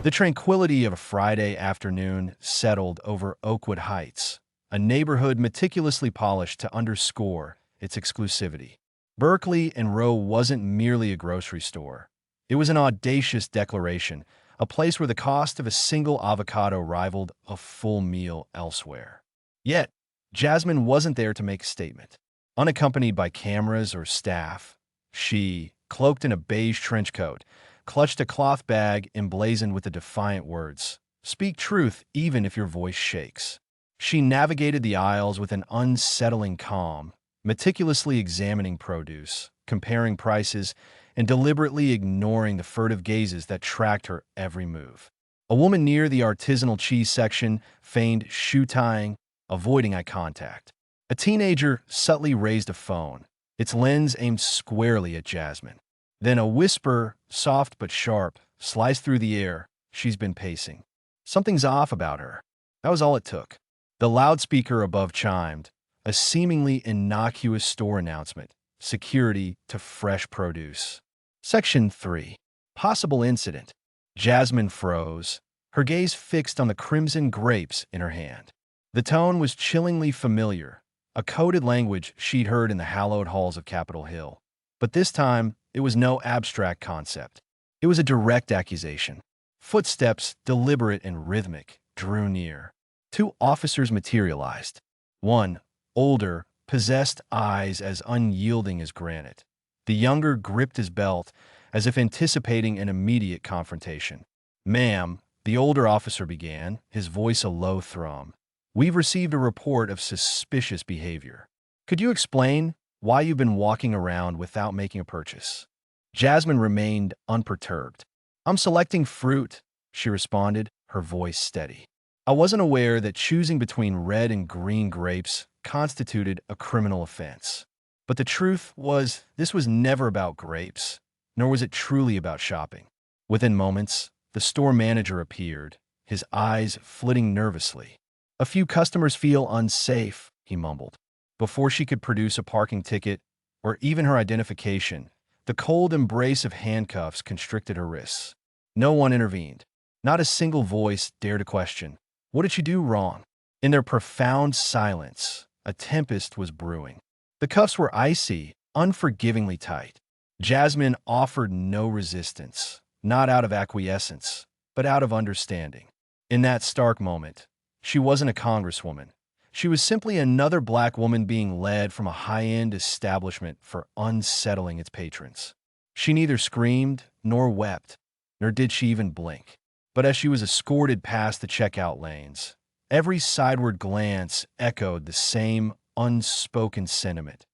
The tranquility of a Friday afternoon settled over Oakwood Heights, a neighborhood meticulously polished to underscore its exclusivity. Berkeley and Row wasn't merely a grocery store. It was an audacious declaration, a place where the cost of a single avocado rivaled a full meal elsewhere. Yet, Jasmine wasn't there to make a statement. Unaccompanied by cameras or staff, she, cloaked in a beige trench coat, clutched a cloth bag emblazoned with the defiant words, "Speak truth even if your voice shakes." She navigated the aisles with an unsettling calm, meticulously examining produce, comparing prices, and deliberately ignoring the furtive gazes that tracked her every move. A woman near the artisanal cheese section feigned shoe-tying, avoiding eye contact. A teenager subtly raised a phone, its lens aimed squarely at Jasmine. Then a whisper, soft but sharp, sliced through the air. "She's been pacing. Something's off about her." That was all it took. The loudspeaker above chimed, a seemingly innocuous store announcement, security to fresh produce. Section 3. Possible incident. Jasmine froze, her gaze fixed on the crimson grapes in her hand. The tone was chillingly familiar, a coded language she'd heard in the hallowed halls of Capitol Hill. But this time, it was no abstract concept. It was a direct accusation. Footsteps, deliberate and rhythmic, drew near. Two officers materialized. One, older, possessed eyes as unyielding as granite. The younger gripped his belt, as if anticipating an immediate confrontation. "Ma'am," the older officer began, his voice a low thrum. "We've received a report of suspicious behavior. Could you explain why you've been walking around without making a purchase?" Jasmine remained unperturbed. "I'm selecting fruit," she responded, her voice steady. "I wasn't aware that choosing between red and green grapes constituted a criminal offense. But the truth was, this was never about grapes, nor was it truly about shopping." Within moments, the store manager appeared, his eyes flitting nervously. "A few customers feel unsafe," he mumbled. Before she could produce a parking ticket or even her identification, the cold embrace of handcuffs constricted her wrists. No one intervened. Not a single voice dared to question. What did she do wrong? In their profound silence, a tempest was brewing. The cuffs were icy, unforgivingly tight. Jasmine offered no resistance, not out of acquiescence, but out of understanding. In that stark moment, she wasn't a congresswoman. She was simply another black woman being led from a high-end establishment for unsettling its patrons. She neither screamed nor wept, nor did she even blink. But as she was escorted past the checkout lanes, every sideward glance echoed the same unspoken sentiment.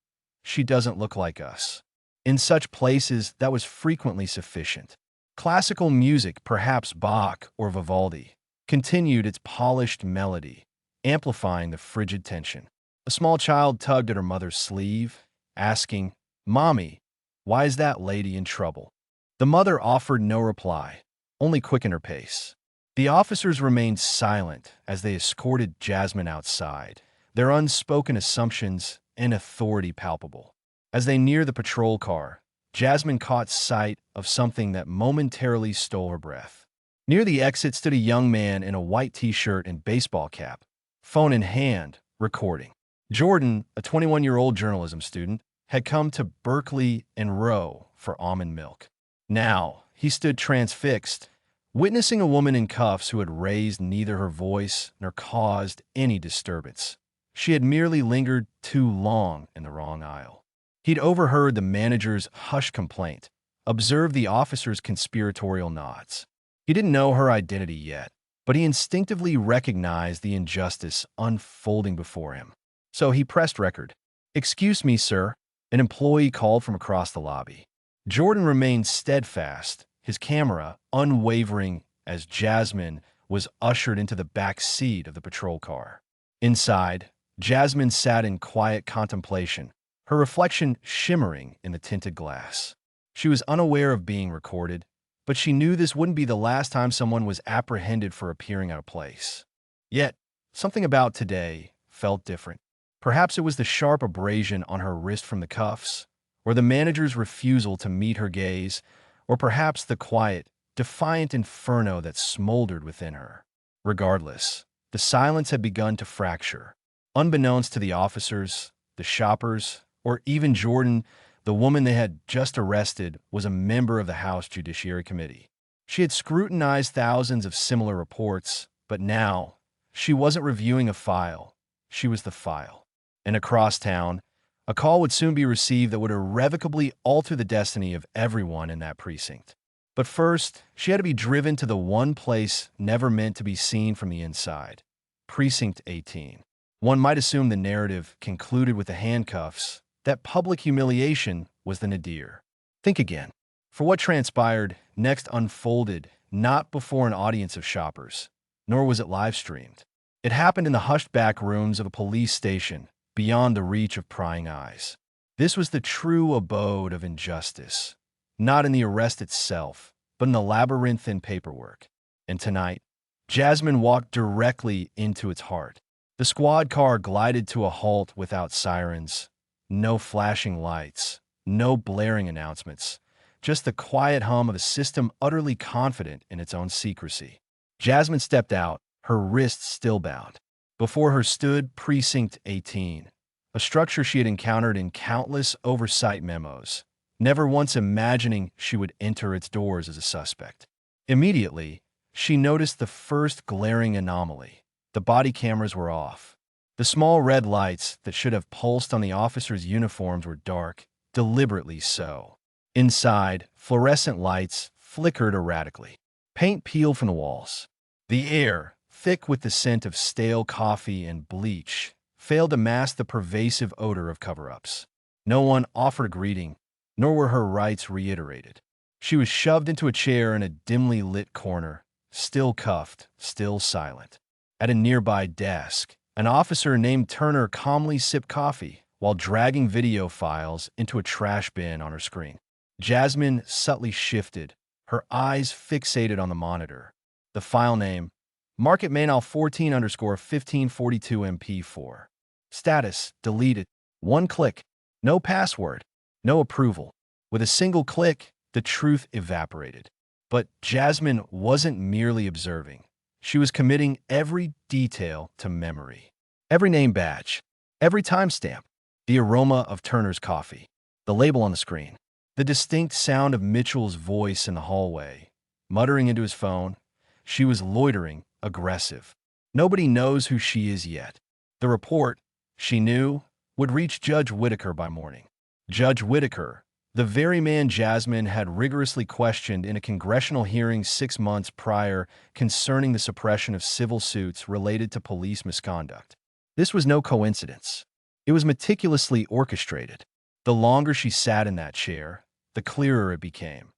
"She doesn't look like us." In such places, that was frequently sufficient. Classical music, perhaps Bach or Vivaldi, continued its polished melody, amplifying the frigid tension. A small child tugged at her mother's sleeve, asking, "Mommy, why is that lady in trouble?" The mother offered no reply, only quickened her pace. The officers remained silent as they escorted Jasmine outside, their unspoken assumptions and authority palpable. As they neared the patrol car, Jasmine caught sight of something that momentarily stole her breath. Near the exit stood a young man in a white t-shirt and baseball cap, phone in hand, recording. Jordan, a 21-year-old journalism student, had come to Berkeley and Row for almond milk. Now, he stood transfixed, witnessing a woman in cuffs who had raised neither her voice nor caused any disturbance. She had merely lingered too long in the wrong aisle. He'd overheard the manager's hushed complaint, observed the officer's conspiratorial nods. He didn't know her identity yet, but he instinctively recognized the injustice unfolding before him. So he pressed record. "Excuse me, sir," an employee called from across the lobby. Jordan remained steadfast, his camera unwavering as Jasmine was ushered into the back seat of the patrol car. Inside, Jasmine sat in quiet contemplation, her reflection shimmering in the tinted glass. She was unaware of being recorded, but she knew this wouldn't be the last time someone was apprehended for appearing out of place. Yet, something about today felt different. Perhaps it was the sharp abrasion on her wrist from the cuffs, or the manager's refusal to meet her gaze, or perhaps the quiet, defiant inferno that smoldered within her. Regardless, the silence had begun to fracture. Unbeknownst to the officers, the shoppers, or even Jordan, the woman they had just arrested was a member of the House Judiciary Committee. She had scrutinized thousands of similar reports, but now, she wasn't reviewing a file. She was the file. And across town, a call would soon be received that would irrevocably alter the destiny of everyone in that precinct. But first, she had to be driven to the one place never meant to be seen from the inside, Precinct 18. One might assume the narrative concluded with the handcuffs, that public humiliation was the nadir. Think again. For what transpired next unfolded not before an audience of shoppers, nor was it live-streamed. It happened in the hushed back rooms of a police station, beyond the reach of prying eyes. This was the true abode of injustice, not in the arrest itself, but in the labyrinthine paperwork. And tonight, Jasmine walked directly into its heart. The squad car glided to a halt without sirens, no flashing lights, no blaring announcements, just the quiet hum of a system utterly confident in its own secrecy. Jasmine stepped out, her wrists still bound. Before her stood Precinct 18, a structure she had encountered in countless oversight memos, never once imagining she would enter its doors as a suspect. Immediately, she noticed the first glaring anomaly. The body cameras were off. The small red lights that should have pulsed on the officers' uniforms were dark, deliberately so. Inside, fluorescent lights flickered erratically. Paint peeled from the walls. The air, thick with the scent of stale coffee and bleach, failed to mask the pervasive odor of cover-ups. No one offered a greeting, nor were her rights reiterated. She was shoved into a chair in a dimly lit corner, still cuffed, still silent. At a nearby desk, an officer named Turner calmly sipped coffee while dragging video files into a trash bin on her screen. Jasmine subtly shifted, her eyes fixated on the monitor. The file name, Market Manual 14_1542 MP4. Status, deleted. One click. No password. No approval. With a single click, the truth evaporated. But Jasmine wasn't merely observing. She was committing every detail to memory. Every name badge, every timestamp, the aroma of Turner's coffee, the label on the screen, the distinct sound of Mitchell's voice in the hallway, muttering into his phone. She was loitering, aggressive. Nobody knows who she is yet. The report, she knew, would reach Judge Whitaker by morning. Judge Whitaker, the very man Jasmine had rigorously questioned in a congressional hearing 6 months prior concerning the suppression of civil suits related to police misconduct. This was no coincidence. It was meticulously orchestrated. The longer she sat in that chair, the clearer it became.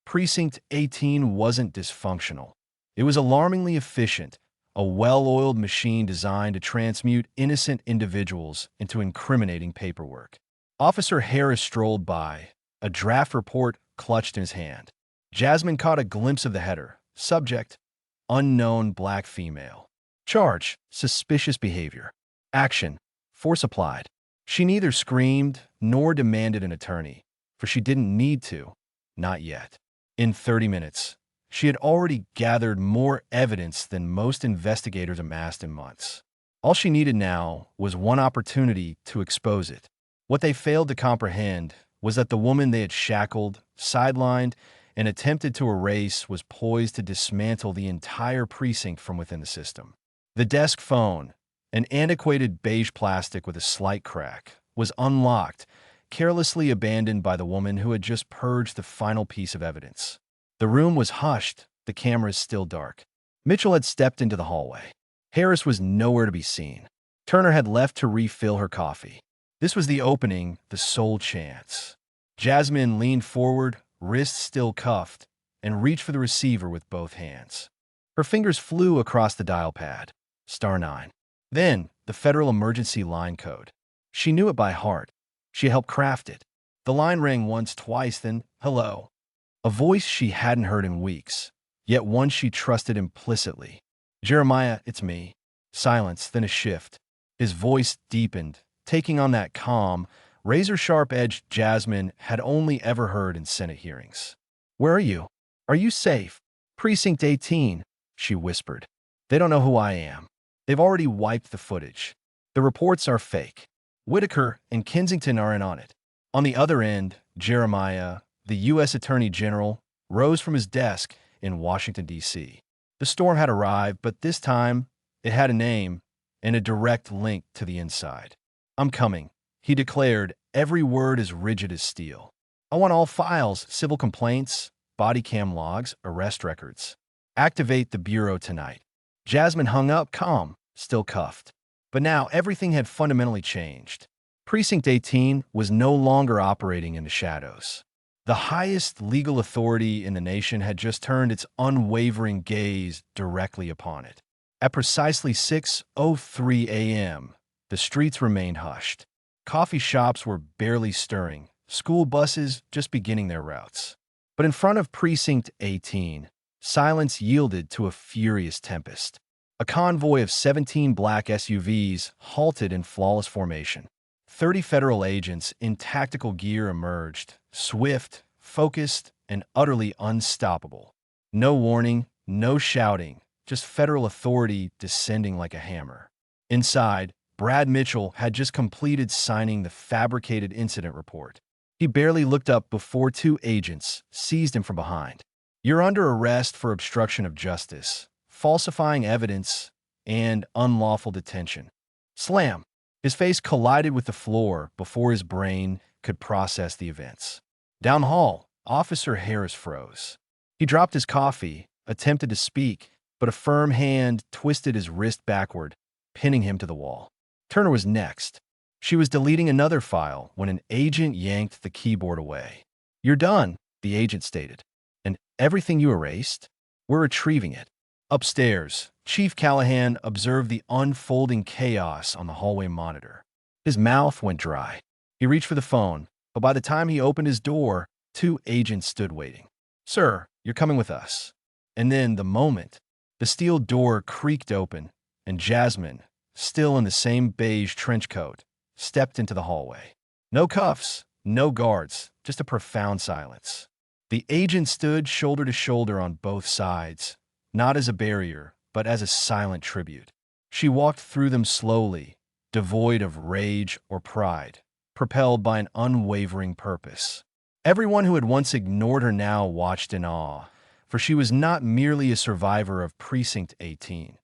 Precinct 18 wasn't dysfunctional. It was alarmingly efficient, a well-oiled machine designed to transmute innocent individuals into incriminating paperwork. Officer Harris strolled by, a draft report clutched in his hand. Jasmine caught a glimpse of the header. Subject, unknown black female. Charge, suspicious behavior. Action, force applied. She neither screamed nor demanded an attorney, for she didn't need to, not yet. In 30 minutes, she had already gathered more evidence than most investigators amassed in months. All she needed now was one opportunity to expose it. What they failed to comprehend was that the woman they had shackled, sidelined, and attempted to erase was poised to dismantle the entire precinct from within the system. The desk phone, an antiquated beige plastic with a slight crack, was unlocked, carelessly abandoned by the woman who had just purged the final piece of evidence. The room was hushed, the cameras still dark. Mitchell had stepped into the hallway. Harris was nowhere to be seen. Turner had left to refill her coffee. This was the opening, the sole chance. Jasmine leaned forward, wrists still cuffed, and reached for the receiver with both hands. Her fingers flew across the dial pad. *9. Then, the Federal Emergency Line Code. She knew it by heart. She helped craft it. The line rang once, twice, then, hello. A voice she hadn't heard in weeks, yet one she trusted implicitly. Jeremiah, it's me. Silence, then a shift. His voice deepened, taking on that calm, razor-sharp edge Jasmine had only ever heard in Senate hearings. Where are you? Are you safe? Precinct 18, she whispered. They don't know who I am. They've already wiped the footage. The reports are fake. Whitaker and Kensington are in on it. On the other end, Jeremiah, the U.S. Attorney General, rose from his desk in Washington, D.C. The storm had arrived, but this time it had a name and a direct link to the inside. I'm coming, he declared, every word as rigid as steel. I want all files, civil complaints, body cam logs, arrest records. Activate the bureau tonight. Jasmine hung up, calm, still cuffed. But now everything had fundamentally changed. Precinct 18 was no longer operating in the shadows. The highest legal authority in the nation had just turned its unwavering gaze directly upon it. At precisely 6:03 a.m., the streets remained hushed. Coffee shops were barely stirring, school buses just beginning their routes. But in front of Precinct 18, silence yielded to a furious tempest. A convoy of 17 black SUVs halted in flawless formation. 30 federal agents in tactical gear emerged, swift, focused, and utterly unstoppable. No warning, no shouting, just federal authority descending like a hammer. Inside, Brad Mitchell had just completed signing the fabricated incident report. He barely looked up before two agents seized him from behind. You're under arrest for obstruction of justice, falsifying evidence, and unlawful detention. Slam! His face collided with the floor before his brain could process the events. Down hall, Officer Harris froze. He dropped his coffee, attempted to speak, but a firm hand twisted his wrist backward, pinning him to the wall. Turner was next. She was deleting another file when an agent yanked the keyboard away. You're done, the agent stated. And everything you erased? We're retrieving it. Upstairs, Chief Callahan observed the unfolding chaos on the hallway monitor. His mouth went dry. He reached for the phone, but by the time he opened his door, two agents stood waiting. Sir, you're coming with us. And then, the steel door creaked open, and Jasmine, still in the same beige trench coat, stepped into the hallway. No cuffs, no guards, just a profound silence. The agent stood shoulder to shoulder on both sides, not as a barrier, but as a silent tribute. She walked through them slowly, devoid of rage or pride, propelled by an unwavering purpose. Everyone who had once ignored her now watched in awe, for she was not merely a survivor of Precinct 18.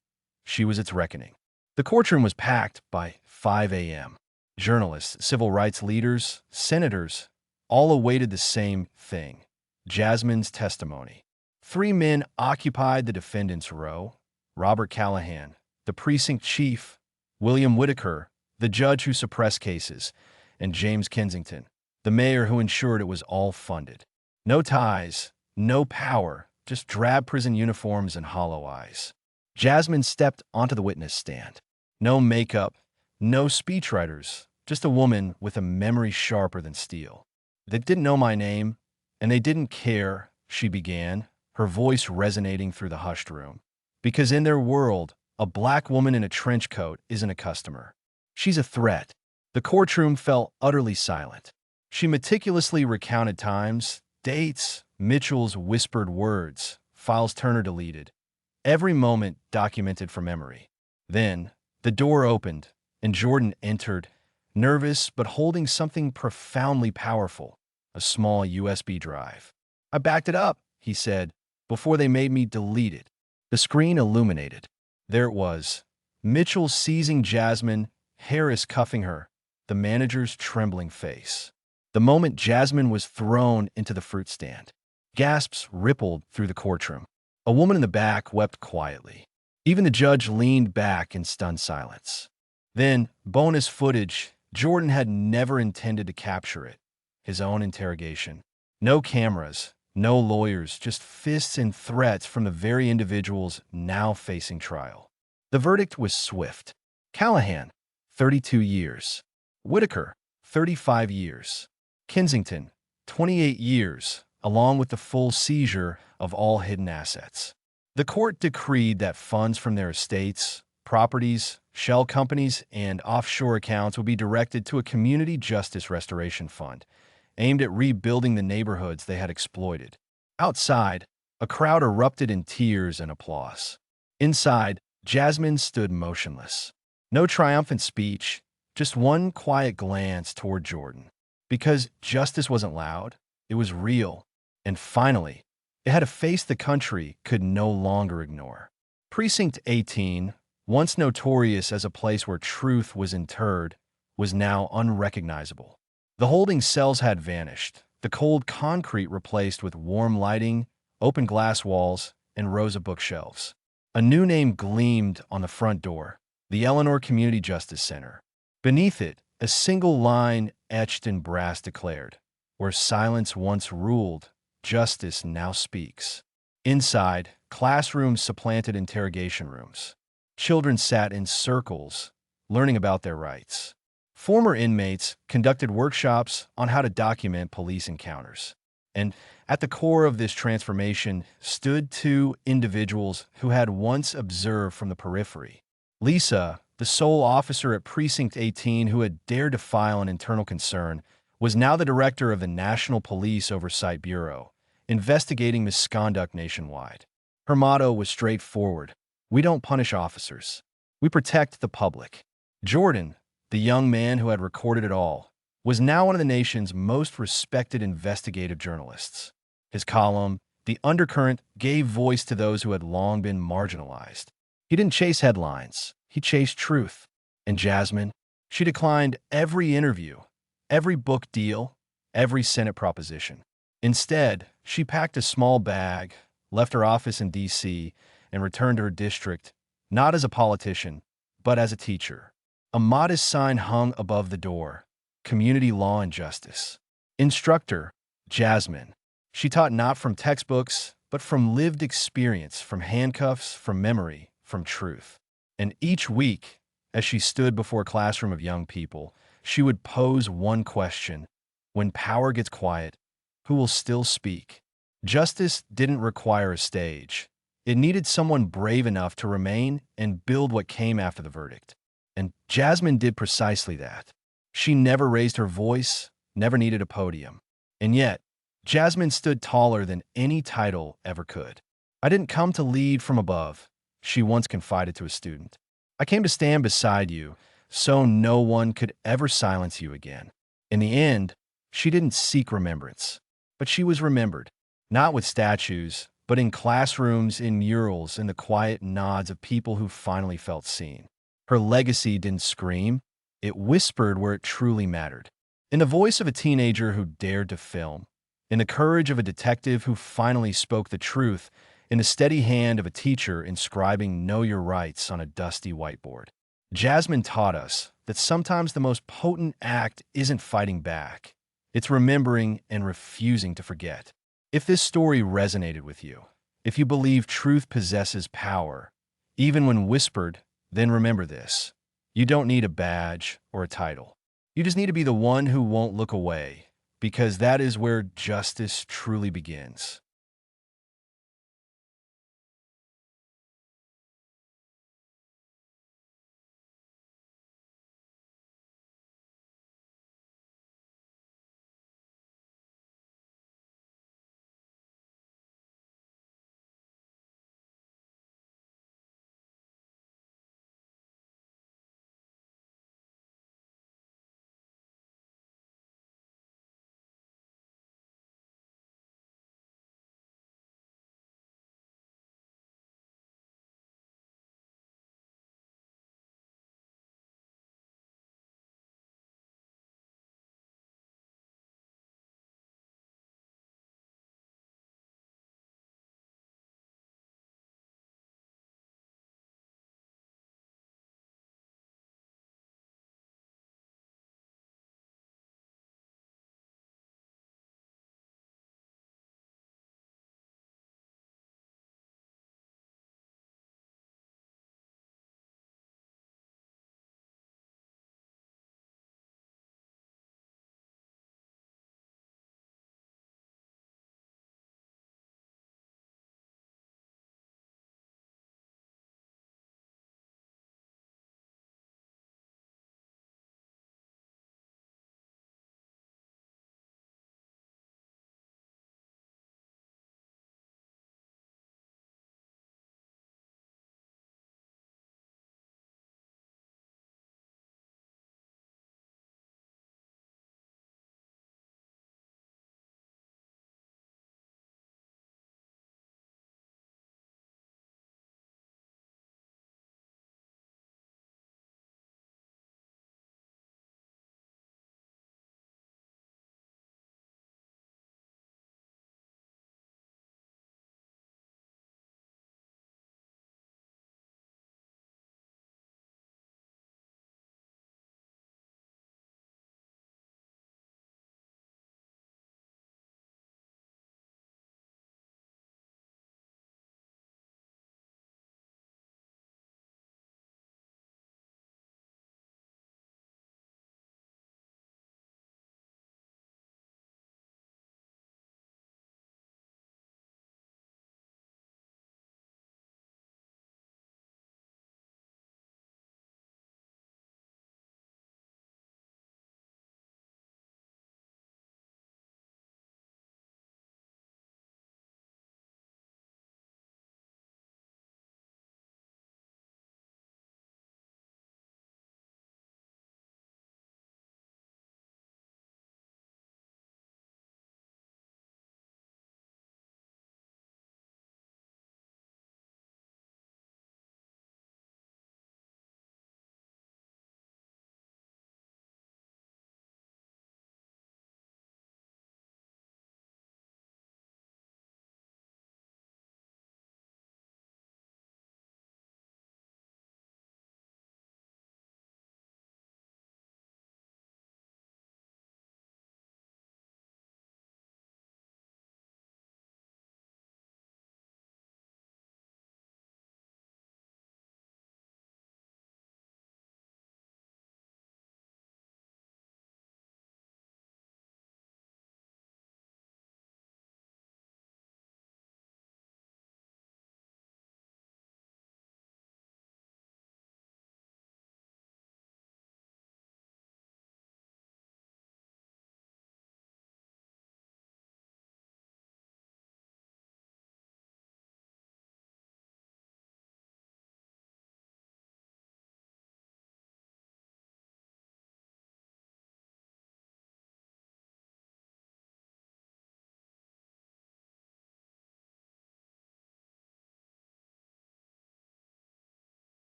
She was its reckoning. The courtroom was packed by 5 a.m. Journalists, civil rights leaders, senators, all awaited the same thing: Jasmine's testimony. 3 men occupied the defendant's row: Robert Callahan, the precinct chief; William Whitaker, the judge who suppressed cases; and James Kensington, the mayor who ensured it was all funded. No ties, no power, just drab prison uniforms and hollow eyes. Jasmine stepped onto the witness stand. No makeup, no speechwriters, just a woman with a memory sharper than steel. They didn't know my name, and they didn't care, she began, her voice resonating through the hushed room. Because in their world, a black woman in a trench coat isn't a customer. She's a threat. The courtroom fell utterly silent. She meticulously recounted times, dates, Mitchell's whispered words, files Turner deleted. Every moment documented from memory. Then, the door opened, and Jordan entered, nervous but holding something profoundly powerful, a small USB drive. I backed it up, he said, before they made me delete it. The screen illuminated. There it was. Mitchell seizing Jasmine, Harris cuffing her, the manager's trembling face. The moment Jasmine was thrown into the fruit stand, gasps rippled through the courtroom. A woman in the back wept quietly. Even the judge leaned back in stunned silence. Then, bonus footage. Jordan had never intended to capture it. His own interrogation. No cameras, no lawyers, just fists and threats from the very individuals now facing trial. The verdict was swift. Callahan, 32 years. Whitaker, 35 years. Kensington, 28 years, along with the full seizure of all hidden assets. The court decreed that funds from their estates, properties, shell companies, and offshore accounts would be directed to a community justice restoration fund, aimed at rebuilding the neighborhoods they had exploited. Outside, A crowd erupted in tears and applause. Inside, Jasmine stood motionless. No triumphant speech, just one quiet glance toward Jordan. Because justice wasn't loud, it was real. And finally, it had a face the country could no longer ignore. Precinct 18, once notorious as a place where truth was interred, was now unrecognizable. The holding cells had vanished, the cold concrete replaced with warm lighting, open glass walls, and rows of bookshelves. A new name gleamed on the front door, the Eleanor Community Justice Center. Beneath it, a single line etched in brass declared, "Where silence once ruled, justice now speaks." Inside, classrooms supplanted interrogation rooms. Children sat in circles, learning about their rights. Former inmates conducted workshops on how to document police encounters. And at the core of this transformation stood two individuals who had once observed from the periphery. Lisa, the sole officer at Precinct 18 who had dared to file an internal concern, was now the director of the National Police Oversight Bureau, investigating misconduct nationwide. Her motto was straightforward: "We don't punish officers. We protect the public." Jordan, the young man who had recorded it all, was now one of the nation's most respected investigative journalists. His column, The Undercurrent, gave voice to those who had long been marginalized. He didn't chase headlines. He chased truth. And Jasmine, she declined every interview, every book deal, every Senate proposition. Instead, she packed a small bag, left her office in D.C., and returned to her district, not as a politician, but as a teacher. A modest sign hung above the door: Community Law and Justice. Instructor, Jasmine. She taught not from textbooks, but from lived experience, from handcuffs, from memory, from truth. And each week, as she stood before a classroom of young people, she would pose one question: when power gets quiet, who will still speak? Justice didn't require a stage. It needed someone brave enough to remain and build what came after the verdict. And Jasmine did precisely that. She never raised her voice, never needed a podium. And yet, Jasmine stood taller than any title ever could. "I didn't come to lead from above," she once confided to a student. "I came to stand beside you, so no one could ever silence you again." In the end, she didn't seek remembrance, but she was remembered, not with statues, but in classrooms, in murals, in the quiet nods of people who finally felt seen. Her legacy didn't scream, it whispered where it truly mattered. In the voice of a teenager who dared to film, in the courage of a detective who finally spoke the truth, in the steady hand of a teacher inscribing "Know Your Rights" on a dusty whiteboard. Jasmine taught us that sometimes the most potent act isn't fighting back. It's remembering and refusing to forget. If this story resonated with you, if you believe truth possesses power, even when whispered, then remember this: you don't need a badge or a title. You just need to be the one who won't look away, because that is where justice truly begins.